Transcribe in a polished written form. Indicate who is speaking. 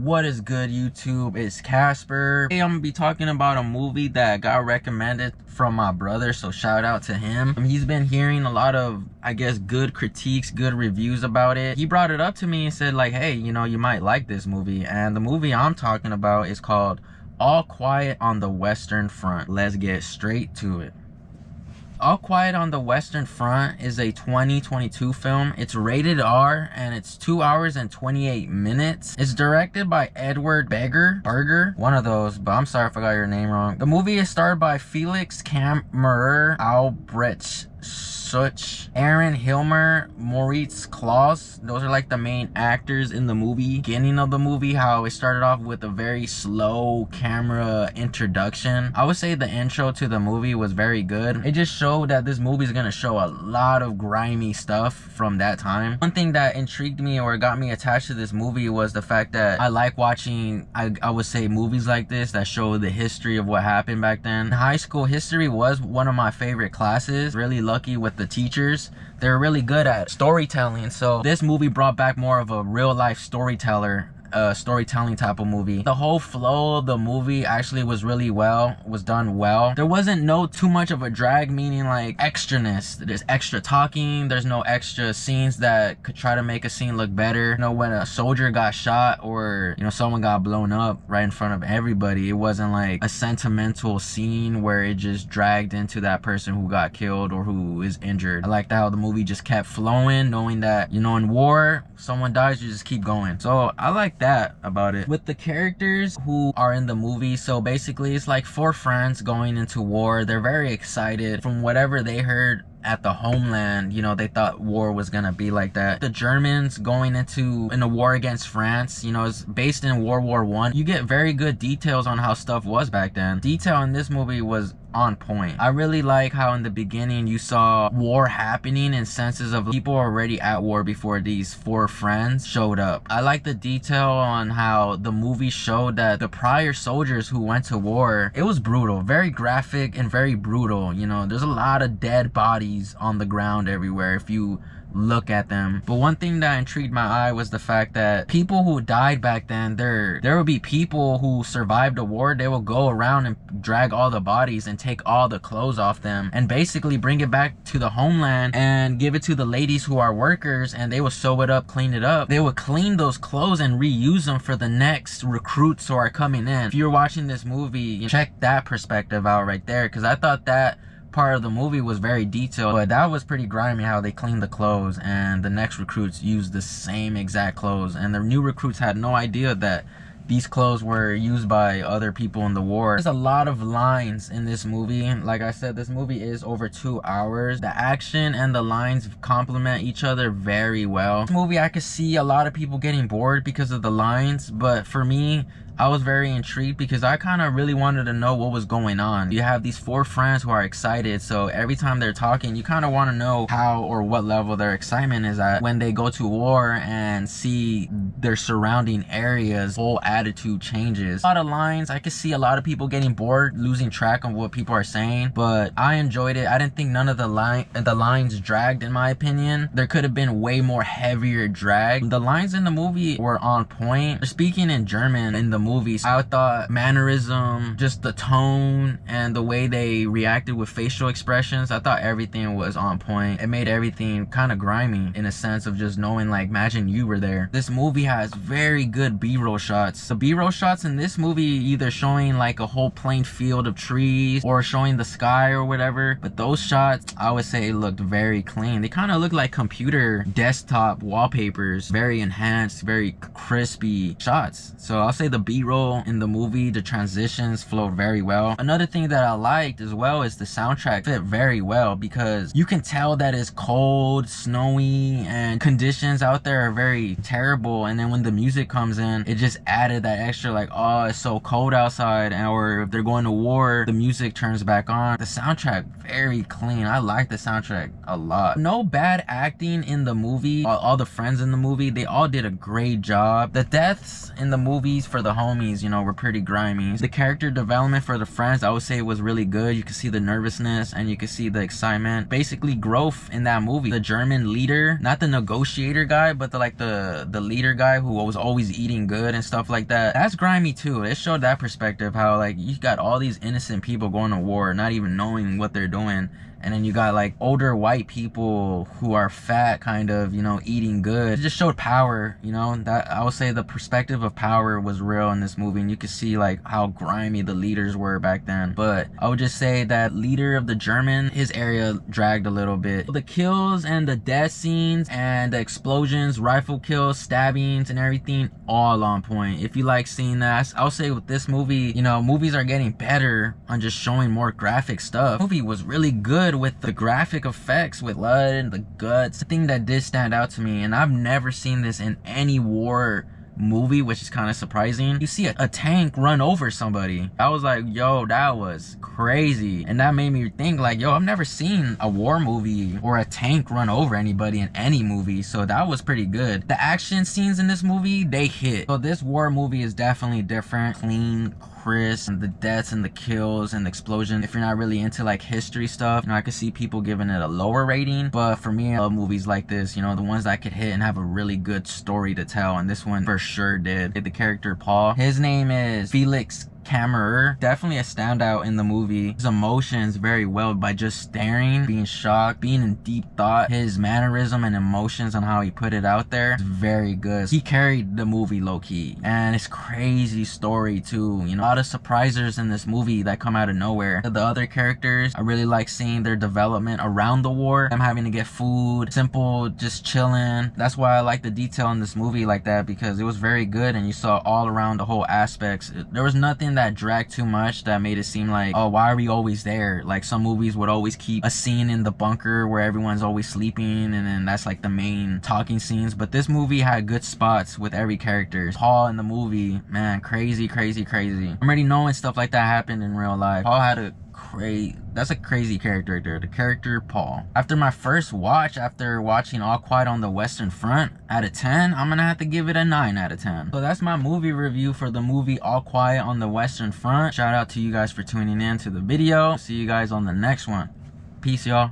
Speaker 1: What is good, YouTube? It's Casper. Today I'm gonna be talking about a movie that got recommended from my brother, so shout out to him. He's been hearing a lot of, I guess, good critiques, good reviews about it. He brought it up to me and said like, hey, you know, you might like this movie. And the movie I'm talking about is called All Quiet on the Western Front. Let's get straight to it. All Quiet on the Western Front is a 2022 film. It's rated R and it's 2 hours and 28 minutes. It's directed by Berger, one of those, but I'm sorry if I got your name wrong. The movie is starred by Felix, Kammerer, Albrecht, Schuch, Hilmer, Moritz, Klaus. Those are like the main actors in the movie. Beginning of the movie, how it started off with a very slow camera introduction. I would say the intro to the movie was very good. It just showed that this movie is gonna show a lot of grimy stuff from that time. One thing that intrigued me or got me attached to this movie was the fact that I like watching, I would say, movies like this that show the history of what happened back then. High school history was one of my favorite classes. Really lucky with the teachers. They're really good at storytelling, so this movie brought back more of a real life storytelling type of movie. The whole flow of the movie actually was done well. There wasn't too much of a drag, meaning like extraness. There's extra talking, there's no extra scenes that could try to make a scene look better. You know, when a soldier got shot or, you know, someone got blown up right in front of everybody, it wasn't like a sentimental scene where it just dragged into that person who got killed or who is injured. I liked how the movie just kept flowing, knowing that, you know, in war, someone dies, you just keep going. So I like that about it. With the characters who are in the movie, so basically it's like 4 friends going into war. They're very excited from whatever they heard at the homeland. You know, they thought war was gonna be like that. The Germans going in a war against France, you know, it's based in World War I. You get very good details on how stuff was back then. Detail in this movie was on point. I really like how in the beginning you saw war happening in senses of people already at war before these 4 friends showed up. I like the detail on how the movie showed that the prior soldiers who went to war, it was brutal, very graphic and very brutal. You know, there's a lot of dead bodies on the ground everywhere if you look at them. But one thing that intrigued my eye was the fact that people who died back then, there would be people who survived the war. They will go around and drag all the bodies and take all the clothes off them and basically bring it back to the homeland and give it to the ladies who are workers, and they will sew it up, clean it up. They would clean those clothes and reuse them for the next recruits who are coming in. If you're watching this movie, check that perspective out right there, because I thought that part of the movie was very detailed, but that was pretty grimy how they cleaned the clothes and the next recruits used the same exact clothes, and the new recruits had no idea that these clothes were used by other people in the war. There's a lot of lines in this movie. Like I said, this movie is over 2 hours. The action and the lines complement each other very well. This movie, I could see a lot of people getting bored because of the lines, but for me, I was very intrigued because I kind of really wanted to know what was going on. You have these 4 friends who are excited, so every time they're talking, you kind of want to know how or what level their excitement is at. When they go to war and see their surrounding areas, whole attitude changes. A lot of lines, I could see a lot of people getting bored, losing track of what people are saying, but I enjoyed it. I didn't think none of the lines dragged, in my opinion. There could have been way more heavier drag. The lines in the movie were on point. They're speaking in German in the movies. I thought mannerism, just the tone and the way they reacted with facial expressions, I thought everything was on point. It made everything kind of grimy in a sense of just knowing, like, imagine you were there. This movie has very good B-roll shots. The B-roll shots in this movie either showing like a whole plain field of trees or showing the sky or whatever, but those shots, I would say, looked very clean. They kind of look like computer desktop wallpapers, very enhanced, very crispy shots. So I'll say the B-roll in the movie, the transitions flowed very well. Another thing that I liked as well is the soundtrack fit very well, because you can tell that it's cold, snowy, and conditions out there are very terrible, and then when the music comes in, it just added that extra, like, oh, it's so cold outside, or if they're going to war, the music turns back on. The soundtrack very clean. I like the soundtrack a lot. No bad acting in the movie. All the friends in the movie, they all did a great job. The deaths in the movies for the homies, you know, were pretty grimy. The character development for the friends, I would say, was really good. You could see the nervousness and you could see the excitement. Basically growth in that movie. The German leader, not the negotiator guy, but the leader guy who was always eating good and stuff like like that. That's grimy too. It showed that perspective, how like you got all these innocent people going to war not even knowing what they're doing, and then you got like older white people who are fat, kind of, you know, eating good. It just showed power, you know. That, I would say the perspective of power was real in this movie, and you could see like how grimy the leaders were back then. But I would just say that leader of the German, his area dragged a little bit. The kills and the death scenes and the explosions, rifle kills, stabbings and everything, all on point. If you like seeing that, I'll say with this movie, you know, movies are getting better on just showing more graphic stuff. The movie was really good with the graphic effects, with blood and the guts. The thing that did stand out to me, and I've never seen this in any war movie, which is kind of surprising. You see a tank run over somebody. I was like, yo, that was crazy. And that made me think like, yo, I've never seen a war movie or a tank run over anybody in any movie. So that was pretty good. The action scenes in this movie, they hit. So this war movie is definitely different, clean, crisp, and the deaths and the kills and the explosion. If you're not really into like history stuff, you know, I could see people giving it a lower rating, but for me, I love movies like this, you know, the ones that could hit and have a really good story to tell, and this one for sure did. The character Paul, his name is Felix Kammerer, definitely a standout in the movie. His emotions very well by just staring, being shocked, being in deep thought. His mannerism and emotions on how he put it out there is very good. He carried the movie low-key, and it's crazy story too, you know, a lot of surprisers in this movie that come out of nowhere. The other characters, I really like seeing their development around the war, them having to get food, simple, just chilling. That's why I like the detail in this movie like that, because it was very good and you saw all around the whole aspects. There was nothing that dragged too much that made it seem like, oh, why are we always there? Like some movies would always keep a scene in the bunker where everyone's always sleeping, and then that's like the main talking scenes. But this movie had good spots with every character. Paul in the movie, man, crazy, crazy, crazy. I'm already knowing stuff like that happened in real life. Paul had a that's a crazy character right there, the character Paul. After my first watch, after watching All Quiet on the Western Front, out of 10, I'm gonna have to give it a 9 out of 10. So that's my movie review for the movie All Quiet on the Western Front. Shout out to you guys for tuning in to the video. See you guys on the next one. Peace, y'all.